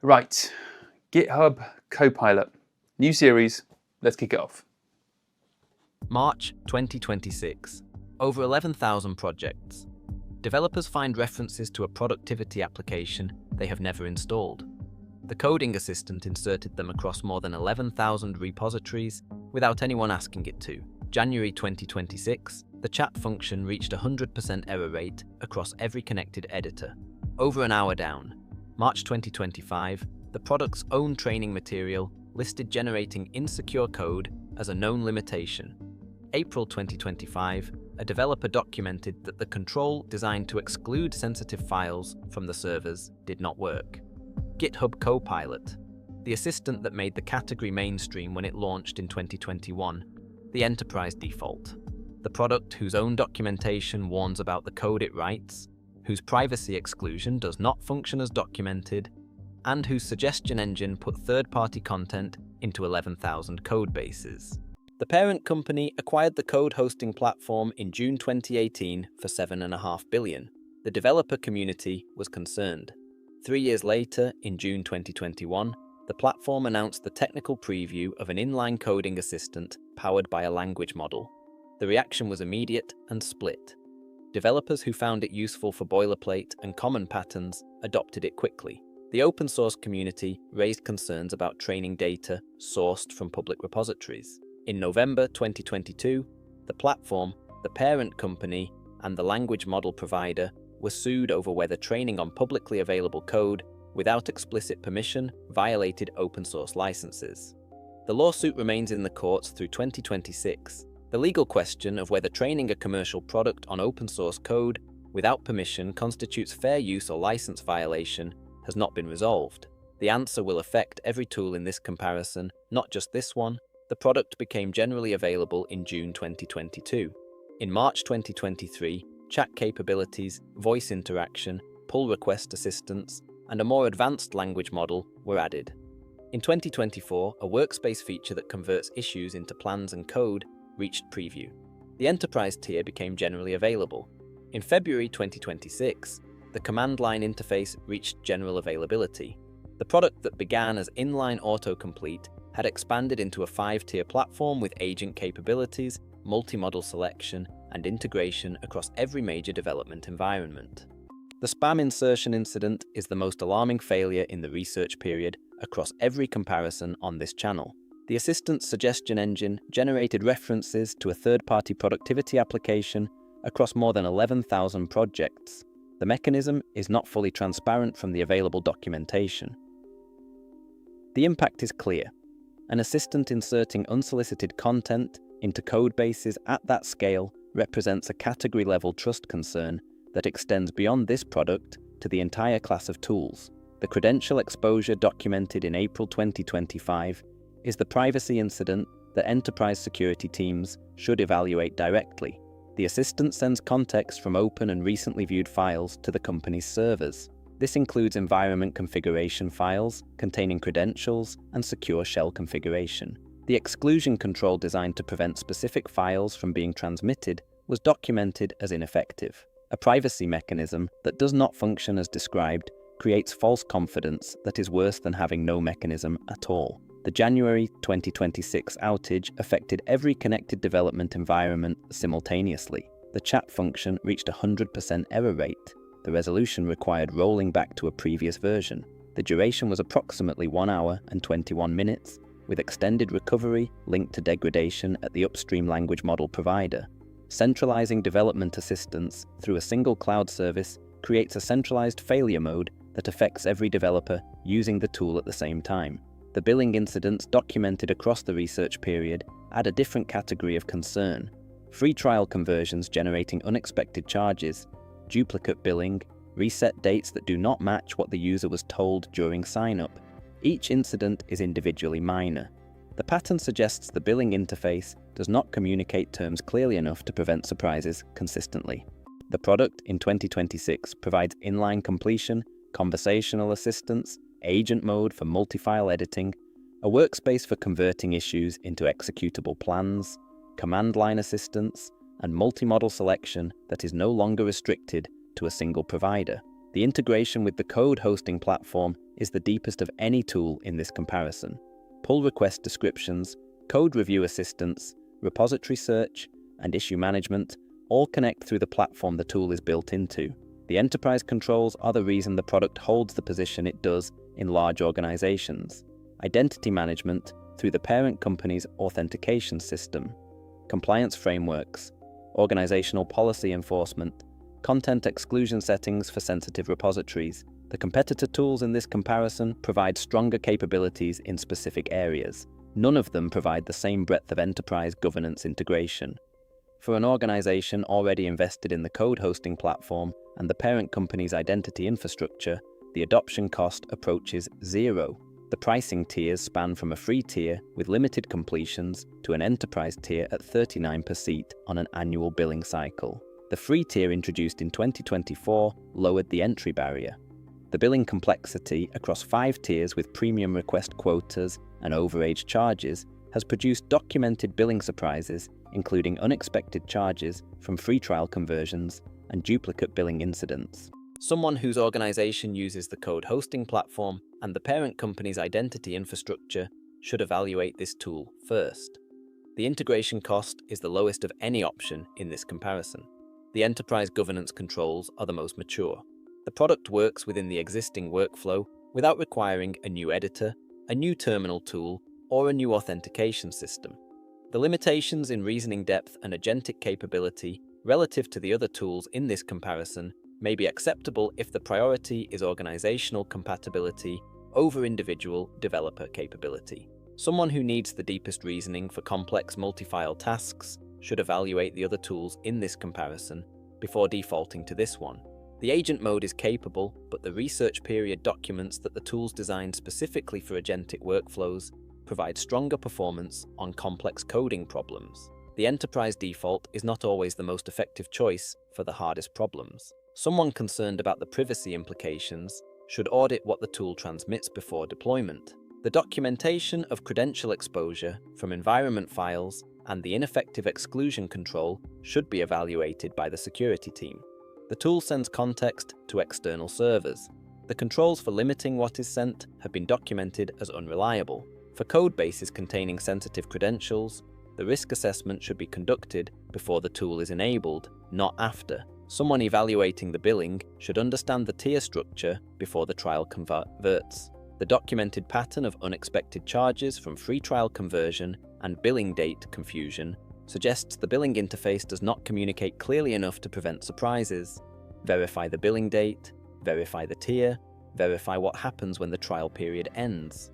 Right, GitHub Copilot. New series, let's kick it off. March 2026. Over 11,000 projects. Developers find references to a productivity application they have never installed. The coding assistant inserted them across more than 11,000 repositories without anyone asking it to. January 2026, the chat function reached 100% error rate across every connected editor. Over an hour down. March 2025, the product's own training material listed generating insecure code as a known limitation. April 2025, a developer documented that the control designed to exclude sensitive files from the servers did not work. GitHub Copilot, the assistant that made the category mainstream when it launched in 2021, the enterprise default. The product whose own documentation warns about the code it writes, whose privacy exclusion does not function as documented, and whose suggestion engine put third-party content into 11,000 codebases. The parent company acquired the code hosting platform in June 2018 for $7.5 billion. The developer community was concerned. 3 years later, in June 2021, the platform announced the technical preview of an inline coding assistant powered by a language model. The reaction was immediate and split. Developers who found it useful for boilerplate and common patterns adopted it quickly. The open source community raised concerns about training data sourced from public repositories. In November 2022, the platform, the parent company, and the language model provider were sued over whether training on publicly available code without explicit permission violated open source licenses. The lawsuit remains in the courts through 2026. The legal question of whether training a commercial product on open source code without permission constitutes fair use or license violation has not been resolved. The answer will affect every tool in this comparison, not just this one. The product became generally available in June 2022. In March 2023, chat capabilities, voice interaction, pull request assistance, and a more advanced language model were added. In 2024, a workspace feature that converts issues into plans and code reached preview. The enterprise tier became generally available. In February 2026, the command line interface reached general availability. The product that began as inline autocomplete had expanded into a 5-tier platform with agent capabilities, multi-model selection, and integration across every major development environment. The spam insertion incident is the most alarming failure in the research period across every comparison on this channel. The assistant's suggestion engine generated references to a third-party productivity application across more than 11,000 projects. The mechanism is not fully transparent from the available documentation. The impact is clear. An assistant inserting unsolicited content into codebases at that scale represents a category-level trust concern that extends beyond this product to the entire class of tools. The Credential exposure documented in April 2025 is the privacy incident that enterprise security teams should evaluate directly. The assistant sends context from open and recently viewed files to the company's servers. This includes environment configuration files containing credentials and secure shell configuration. The exclusion control designed to prevent specific files from being transmitted was documented as ineffective. A privacy mechanism that does not function as described creates false confidence that is worse than having no mechanism at all. The January 2026 outage affected every connected development environment simultaneously. The chat function reached 100% error rate. The resolution required rolling back to a previous version. The duration was approximately 1 hour and 21 minutes, with extended recovery linked to degradation at the upstream language model provider. Centralizing development assistance through a single cloud service creates a centralized failure mode that affects every developer using the tool at the same time. The billing incidents documented across the research period add a different category of concern. Free trial conversions generating unexpected charges, duplicate billing, reset dates that do not match what the user was told during sign-up. Each incident is individually minor. The pattern suggests the billing interface does not communicate terms clearly enough to prevent surprises consistently. The product in 2026 provides inline completion, conversational assistance, agent mode for multi-file editing, a workspace for converting issues into executable plans, command line assistance, and multi-model selection that is no longer restricted to a single provider. The integration with the code hosting platform is the deepest of any tool in this comparison. Pull request descriptions, code review assistance, repository search, and issue management all connect through the platform the tool is built into. The enterprise controls are the reason the product holds the position it does in large organizations. Identity management through the parent company's authentication system, compliance frameworks, organizational policy enforcement, content exclusion settings for sensitive repositories. The competitor tools in this comparison provide stronger capabilities in specific areas. None of them provide the same breadth of enterprise governance integration. For an organization already invested in the code hosting platform and the parent company's identity infrastructure, the adoption cost approaches zero. The pricing tiers span from a free tier with limited completions to an enterprise tier at $39 per seat on an annual billing cycle. The free tier introduced in 2024 lowered the entry barrier. The billing complexity across 5 tiers with premium request quotas and overage charges has produced documented billing surprises, including unexpected charges from free trial conversions and duplicate billing incidents. Someone whose organization uses the code hosting platform and the parent company's identity infrastructure should evaluate this tool first. The integration cost is the lowest of any option in this comparison. The enterprise governance controls are the most mature. The product works within the existing workflow without requiring a new editor, a new terminal tool, or a new authentication system. The limitations in reasoning depth and agentic capability relative to the other tools in this comparison may be acceptable if the priority is organizational compatibility over individual developer capability. Someone who needs the deepest reasoning for complex multi-file tasks should evaluate the other tools in this comparison before defaulting to this one. The agent mode is capable, but the research period documents that the tools designed specifically for agentic workflows provide stronger performance on complex coding problems. The enterprise default is not always the most effective choice for the hardest problems. Someone concerned about the privacy implications should audit what the tool transmits before deployment. The documentation of credential exposure from environment files and the ineffective exclusion control should be evaluated by the security team. The tool sends context to external servers. The controls for limiting what is sent have been documented as unreliable. For codebases containing sensitive credentials, the risk assessment should be conducted before the tool is enabled, not after. Someone evaluating the billing should understand the tier structure before the trial converts. The documented pattern of unexpected charges from free trial conversion and billing date confusion suggests the billing interface does not communicate clearly enough to prevent surprises. Verify the billing date, verify the tier, verify what happens when the trial period ends.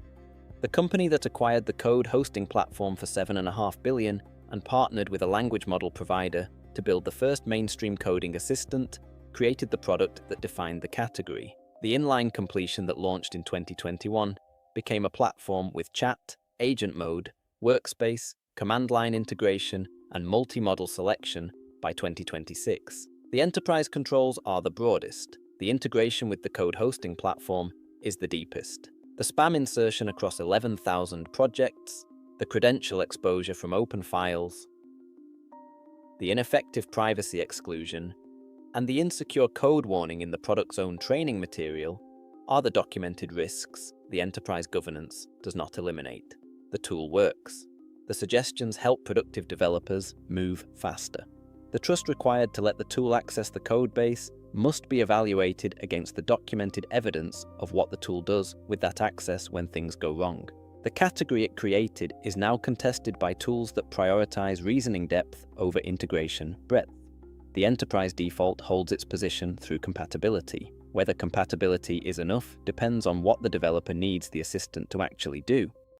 The company that acquired the code hosting platform for $7.5 billion and partnered with a language model provider to build the first mainstream coding assistant created the product that defined the category. The inline completion that launched in 2021 became a platform with chat, agent mode, workspace, command line integration, and multi-model selection by 2026. The enterprise controls are the broadest. The integration with the code hosting platform is the deepest. The spam insertion across 11,000 projects, the credential exposure from open files, the ineffective privacy exclusion, and the insecure code warning in the product's own training material are the documented risks the enterprise governance does not eliminate. The tool works. The suggestions help productive developers move faster. The trust required to let the tool access the code base must be evaluated against the documented evidence of what the tool does with that access when things go wrong. The category it created is now contested by tools that prioritize reasoning depth over integration breadth. The enterprise default holds its position through compatibility. Whether compatibility is enough depends on what the developer needs the assistant to actually do.